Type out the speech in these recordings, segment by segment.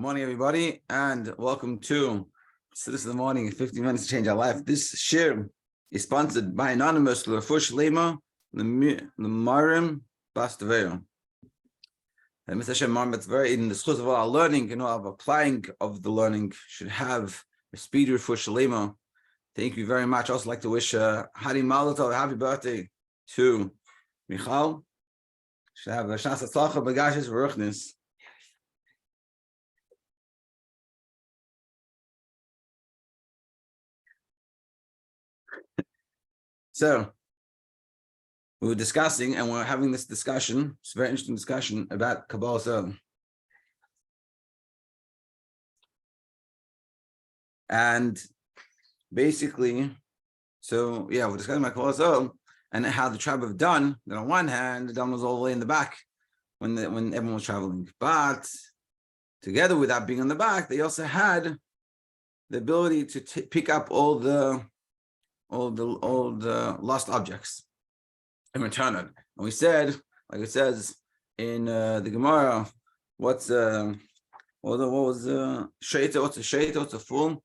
morning, everybody, and welcome to This is the Morning in 50 Minutes to Change Our Life. This Shiur is sponsored by Anonymous L'Refuah Shlema L'Marim Bas Deveyo. And Mr. Hashem Marim Bas Deveyo, in the schus of all our learning and all of applying of the learning, should have a speedy Refuah Shlema. Thank you very much. I also like to wish Hari Mazel Tov, happy birthday to Michal. Should have a Shas Hatzlacha B'Gashes V'Ruchnis. So we were discussing, and we're having this discussion. It's a very interesting discussion about Kabbalah Soul. And basically, so yeah, we're discussing about Kabbalah Soul and how the tribe of Dan, that on one hand, Dan was all the way in the back when everyone was traveling. But together with that being on the back, they also had the ability to pick up all the lost objects and return it. And we said, like it says in the Gemara, what's a sheita? What's a sheita? What's a fool?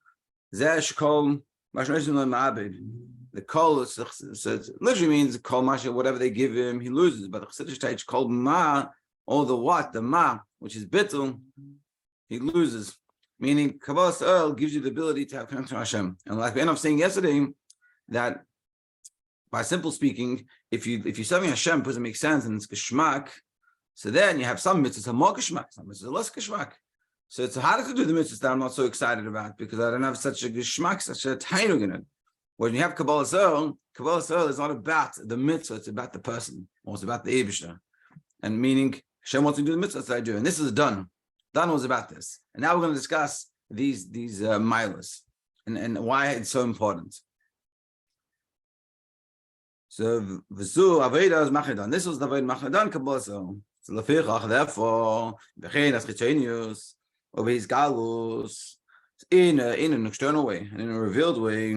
Zesh kol ma'abed. The kol literally means kol masha, whatever they give him, he loses. But the Chassidish Taich kol ma, all the what, the ma, which is bittul, he loses. Meaning Kabbalah Soul gives you the ability to have connection to Hashem. And like we ended up saying yesterday, that by simple speaking, if you're serving Hashem because it makes sense and it's geschmack, so then you have some mitzvahs more geschmack, some mitzvahs less geschmack. So it's harder to do the mitzvahs that I'm not so excited about because I don't have such a geschmack, such a tainug in it. When you have Kabbalah Soul is not about the mitzvah, it's about the person, or it's about the Eibishter. And meaning Hashem wants to do the mitzvahs that I do. And this is done. Done was about this. And now we're going to discuss these milas and why it's so important. So v'zu aveda is machedan. This was the aveda machedan Kabbalah Soul. So lefichach, therefore, b'chein as chitzonius, or his galus, in an external way and in a revealed way,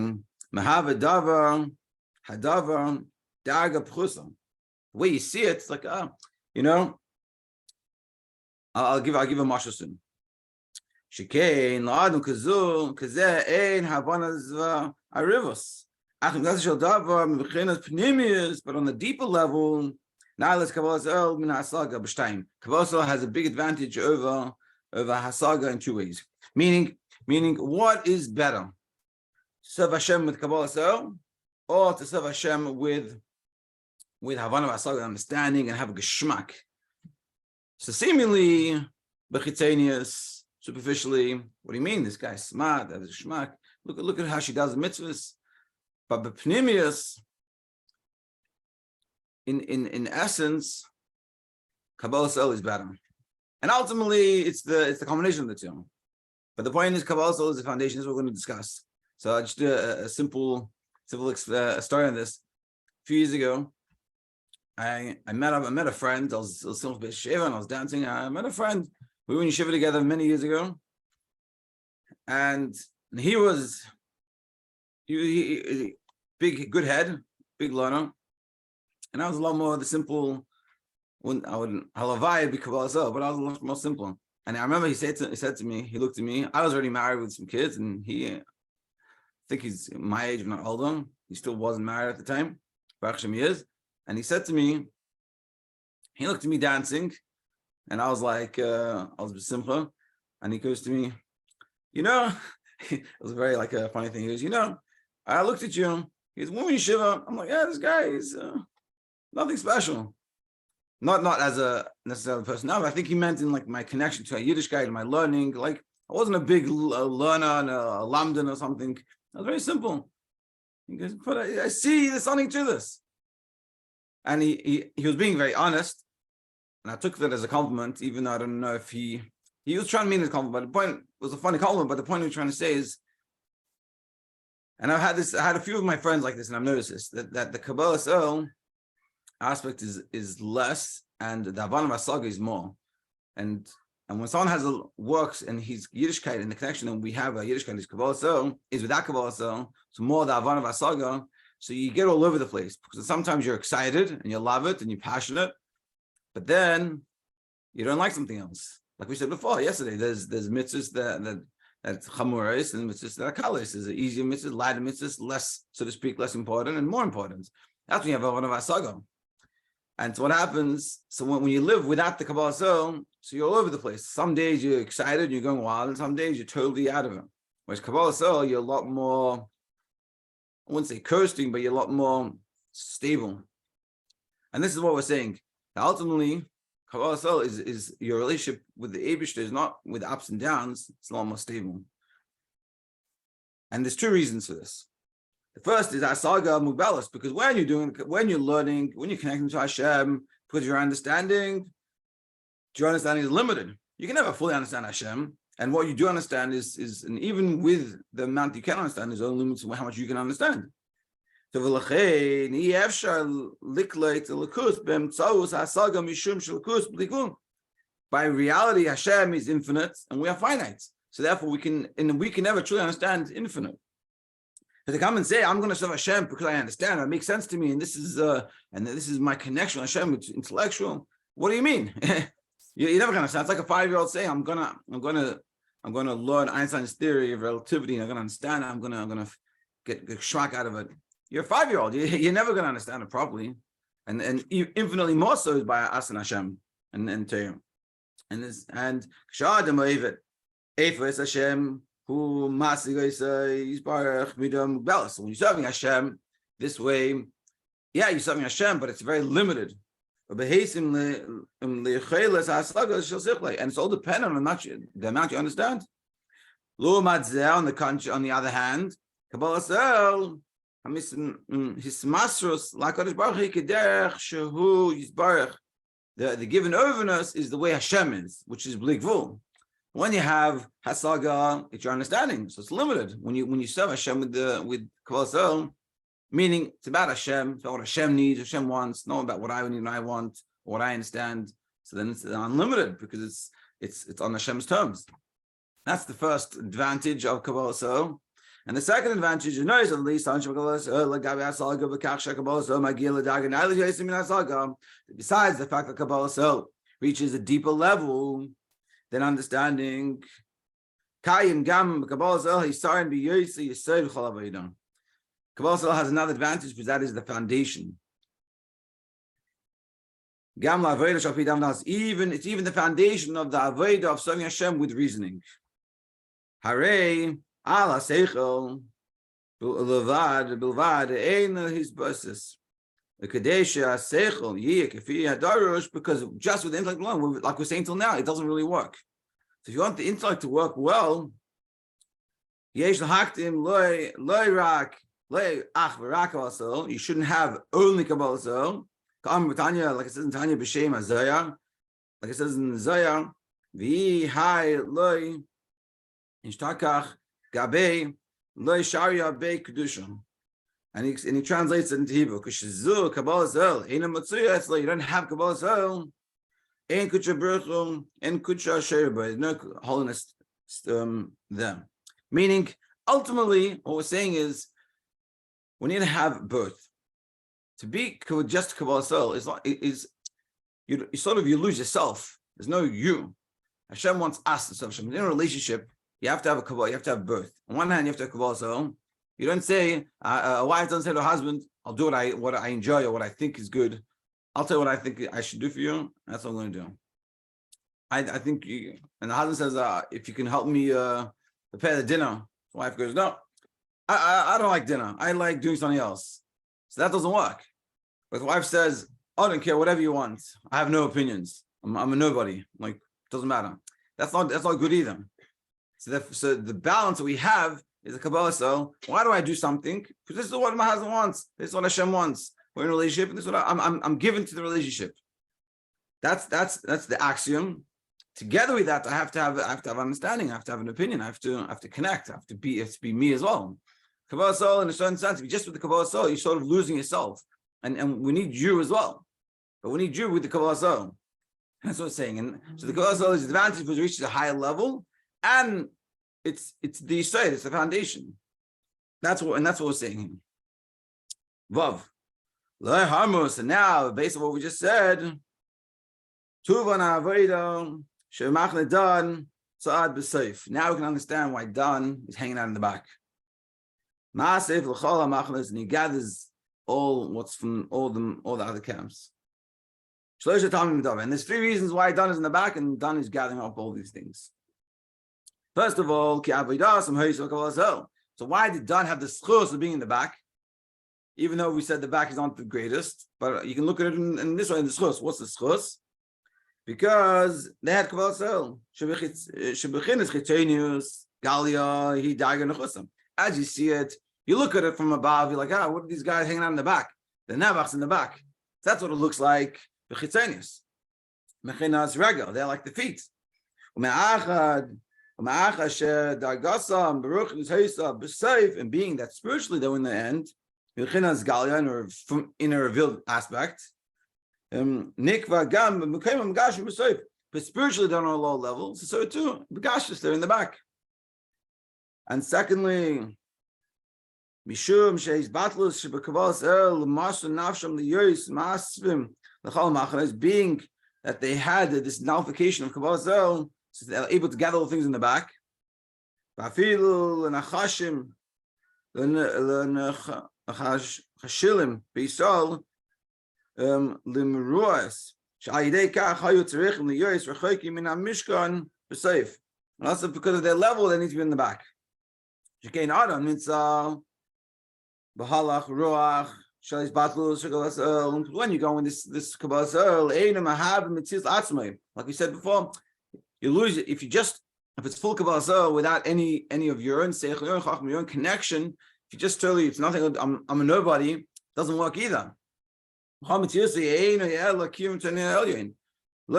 mahava davar hadavar daga pchusa. The way you see it, it's like I'll give a mashal soon. Shikein la'adam kazu kazeh ein havana arivos. But on the deeper level, Kabbalah Soul has a big advantage over Hasaga in two ways. Meaning, what is better? To serve Hashem with Kabbalah Soul, or to serve Hashem with Havana Hasaga, understanding, and have a geschmack. So seemingly, bechitzenius, superficially, what do you mean? This guy's smart, has a geschmack. Look at how she does the mitzvahs. But b'pnimius, in essence, Kabbalah Soul is better, and ultimately it's the combination of the two. But the point is, Kabbalah Soul is the foundation. This is what we're going to discuss. So I just do a simple story on this. A few years ago, I met a friend. I was still a bit shiva and I was dancing. I met a friend. We were in shiva together many years ago, and he was. He big, good head, big learner, and I was a lot more the simple. When I would halavai be Kabbalah Soul, but I was a lot more simple. And I remember he said to me, he looked at me. I was already married with some kids, and I think he's my age, if not older. He still wasn't married at the time. Baruch Hashem he is. And he said to me, he looked at me dancing, and I was like, I was simcha, and he goes to me, it was very like a funny thing. He goes, I looked at you. He's woman shiva. I'm like, yeah, this guy is nothing special. Not as a necessarily personality. I think he meant in like my connection to a Yiddish guy, to my learning. Like I wasn't a big learner and a lamdan or something. I was very simple. He goes, but I see there's something to this. And he was being very honest, and I took that as a compliment, even though I don't know if he was trying to mean it as a compliment. But the point was a funny compliment. But the point he was trying to say is. And I had a few of my friends like this, and I've noticed this, that the Kabbalah Soul aspect is less, and the Havana Hasaga is more. And when someone works and he's Yiddishkeit in the connection, and we have a Yiddishkeit, his Kabbalah Soul is without Kabbalah Soul, so more the Havana Hasaga, so you get all over the place, because sometimes you're excited, and you love it, and you're passionate, but then you don't like something else. like we said before, yesterday, there's mitzvahs that chamurais and mitzvahs that are kalis. There's an easier mitzvahs, lighter mitzvahs, less, so to speak, less important and more important. That's when you have one of asaga. And so what happens, so when you live without the Kabbalah so you're all over the place. Some days you're excited, you're going wild, and some days you're totally out of it. Whereas Kabbalah you're a lot more, I wouldn't say coasting, but you're a lot more stable. And this is what we're saying. Ultimately, Kabbalah is your relationship with the Eibishter is not with ups and downs, it's a lot more stable. And there's two reasons for this. The first is asaga mugbalas, because when you're learning, when you're connecting to Hashem, because your understanding is limited. You can never fully understand Hashem, and what you do understand is and even with the amount you can understand, there's only limits to how much you can understand. So by reality, Hashem is infinite, and we are finite. So therefore, we can never truly understand infinite. To come and say, I'm going to serve Hashem because I understand, it makes sense to me, and this is my connection with Hashem, it's intellectual. What do you mean? You're never going to understand. It's like a 5-year-old saying, I'm gonna learn Einstein's theory of relativity, and I'm gonna understand it, I'm gonna get schmack out of it. You're a 5-year-old, you're never gonna understand it properly. And infinitely more so is by us and Hashem and Torah. And Kshadam Oivet, Eifes Hashem, who Masigos Yisbarach Midam Belas. When you're serving Hashem this way, yeah, you're serving Hashem, but it's very limited. And it's all dependent on the amount you understand. On the other hand, Kabbalah his masros lakadosh baruch the given overness is the way Hashem is, which is bligvul. When you have hasaga, it's your understanding, so it's limited. When you serve Hashem with Kabbalah, meaning it's about Hashem, it's about what Hashem needs, Hashem wants, not about what I need and I want, or what I understand. So then it's unlimited because it's on Hashem's terms. That's the first advantage of Kabbalah. And the second advantage is noise of least besides the fact that Kabbalah reaches a deeper level than understanding. Kabbalah has another advantage because that is the foundation. It's even the foundation of the avodah of serving Hashem with reasoning. Hare ala seichel bilvad ein his basis. Kadesha seichel yikafi hadarush, because just with the intellect alone, like we're saying till now, it doesn't really work. So if you want the intellect to work well, yesh lahaktim loy rak. You shouldn't have only Kabbalah. Like it says in Tanya B'Shem Azayah, like it says in Zayah, V'i hai loy ishtakach gabe loy sharia be kedusha, and he translates it into Hebrew. Because Kabbalah ain't a matzuyah. You don't have Kabbalah. Ain't kucha berachum, ain't kucha sheriba. There's no holiness there. Meaning, ultimately, what we're saying is, we need to have both. To be just Kabbalah is you lose yourself. There's no you. Hashem wants us to serve Hashem. In a relationship, you have to have a Kabbalah, you have to have both. On one hand, you have to have Kabbalah. You don't say, a wife doesn't say to her husband, I'll do what I enjoy or what I think is good. I'll tell you what I think I should do for you. That's what I'm going to do. I think and the husband says, if you can help me prepare the dinner. The wife goes, no. I don't like dinner. I like doing something else. So that doesn't work. But the wife says, I don't care, whatever you want. I have no opinions. I'm a nobody. Like, it doesn't matter. That's not good either. So the balance that we have is a Kabbalah. So why do I do something? Because this is what my husband wants. This is what Hashem wants. We're in a relationship, and this is what I'm given to the relationship. That's the axiom. Together with that, I have to have understanding. I have to have an opinion. I have to connect. I have to be me as well. Kabbalah soul, in a certain sense, if you're just with the Kabbalah soul, you're sort of losing yourself. And we need you as well. But we need you with the Kabbalah soul. That's what I'm saying. And so the Kabbalah soul is advantage because it reaches a higher level, and it's the Yisrael, it's the foundation. That's what we're saying here. Vav. And now, based on what we just said, Tuvan Avodah, Shemachne Dan Saad B'Seif. Now we can understand why Dan is hanging out in the back. Ma'asef l'chol ha'machnes, and he gathers all what's from all the other camps. And there's three reasons why Dan is in the back and Dan is gathering up all these things. First of all, so why did Dan have the schus of being in the back? Even though we said the back is not the greatest, but you can look at it in this way, in the schus. What's the schus? Because they had Kabbalah Sel. As you see it, you look at it from above, you're like, what are these guys hanging out in the back? The Navach's in the back. That's what it looks like. Mechinas regel, they're like the feet. And being that spiritually though in the end, mechinas galya, or from in a revealed aspect, but spiritually they're on a low level, so too, Begashis, they're in the back. And secondly, Mishum sheis batlus shebekavos el masu nafsham liyois masvim l'chol machnes, being that they had this nullification of kavos el, so they're able to gather all things in the back. Vafilu l'nachashim l'nachashilim b'Yisrael l'mruas sh'ayidei kach hayu tzarichim liyois rechokim min hamishkan b'seif. And also because of their level, they need to be in the back. Shekein Adam mitzah. Bahalach ruach shalis batlus shagalas. When you go in this kabbalas einam ahab mitzis atzmai, like we said before, you lose it if it's full kabbalas without any of your own seichel, your own chacham, your own connection. If you just tell you it's nothing, I'm a nobody, it doesn't work either. Lo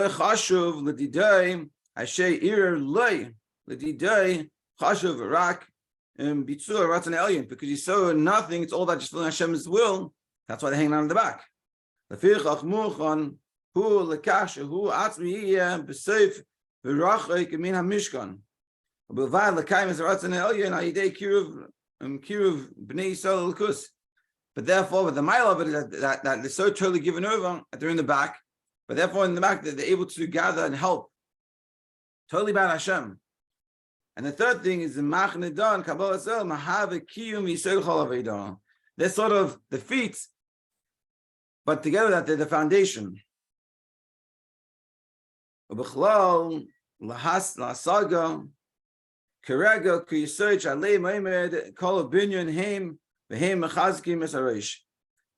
chashuv l'didei asher ir loy l'didei chashuv rak. Because you saw nothing, it's all that just fulfilling Hashem's will. That's why they're hanging out in the back. But therefore, with the mile of it is that they're so totally given over that they're in the back. But therefore, in the back, they're able to gather and help. Totally about Hashem. And the third thing is the Machne Dan Kabbalah Sel Mahave Kiyum Yisrael Chol Aveidah. They're sort of the feet, but together that they're the foundation. Ubechlal Lahas Lasaga Kerega Kuyisoich Alei Maimed Kol Binyan Haim Vehem Mechazkim Esareish.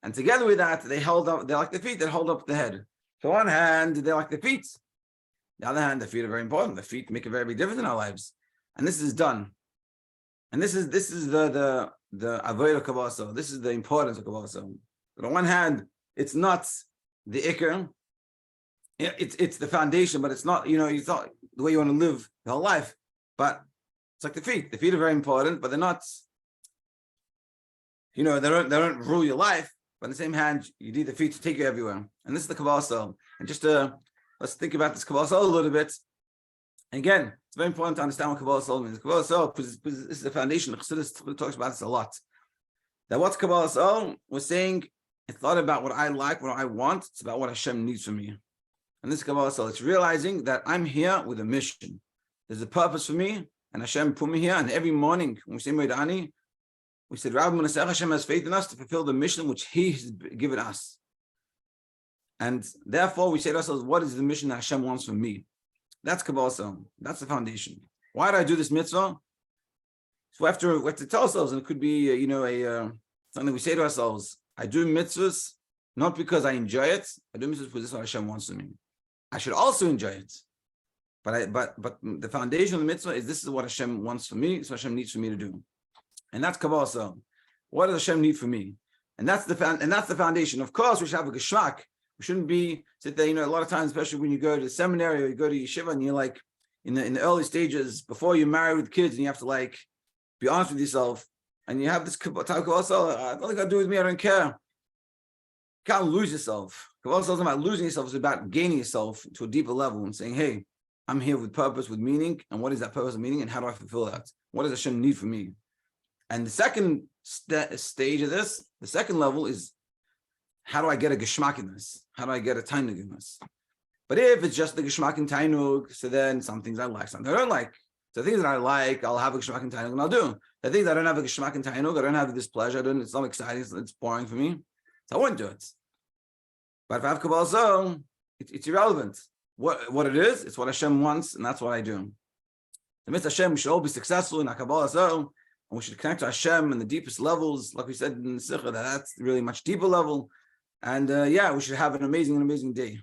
And together with that, they held up. They're like the feet that hold up the head. So on one hand, they're like the feet. On the other hand, the feet are very important. The feet make a very big difference in our lives. And this is done. And this is the avodah of Kabbalah. So this is the importance of Kabbalah. So on one hand, it's not the ikr. It's the foundation, but it's not, it's not the way you want to live the whole life. But it's like the feet. The feet are very important, but they're not, they don't rule your life. But on the same hand, you need the feet to take you everywhere. And this is the Kabbalah. And just let's think about this Kabbalah a little bit. Again, it's very important to understand what Kabbalah means. Kabbalah, this is the foundation. Chassidus talks about this a lot. That what's Kabbalah? We're saying it's not about what I like, what I want. It's about what Hashem needs from me. And this is Kabbalah. It's realizing that I'm here with a mission. There's a purpose for me, and Hashem put me here. And every morning when we say Moedani, we said, Rabbi Menasech, Hashem has faith in us to fulfill the mission which He has given us. And therefore, we say to ourselves, what is the mission that Hashem wants from me? That's Kabbalah. That's the foundation. Why do I do this mitzvah? So we have to tell ourselves, and it could be, something we say to ourselves. I do mitzvahs not because I enjoy it. I do mitzvahs because this is what Hashem wants from me. I should also enjoy it, but the foundation of the mitzvah is this is what Hashem wants from me. It's what Hashem needs for me to do, and that's Kabbalah. What does Hashem need from me? And that's the foundation. Of course, we should have a geschmack. We shouldn't sit there, a lot of times, especially when you go to seminary or you go to yeshiva and you're like in the early stages before you're married with kids and you have to be honest with yourself and you have this type of Kabbalah, I don't think I'll do with me, I don't care. You can't lose yourself. Kabbalah isn't about losing yourself, it's about gaining yourself to a deeper level and saying, hey, I'm here with purpose, with meaning, and what is that purpose and meaning and how do I fulfill that? What does Hashem need from me? And the second stage of this, the second level is how do I get a geschmack in this? How do I get a time in this? But if it's just the Geshmak and Tainug, so then some things I like, some things I don't like. So things that I like, I'll have a Geshmak and Tainug and I'll do. The things I don't have a Geshmak and Tainug, I don't have this pleasure, it's not exciting, it's boring for me. So I won't do it. But if I have Kabbalah so it's irrelevant. What it is, it's what Hashem wants, and that's what I do. The mitzvah Hashem, we should all be successful in our Kabbalah so, and we should connect to Hashem in the deepest levels, like we said in the Sikha, that's really much deeper level. And we should have an amazing day.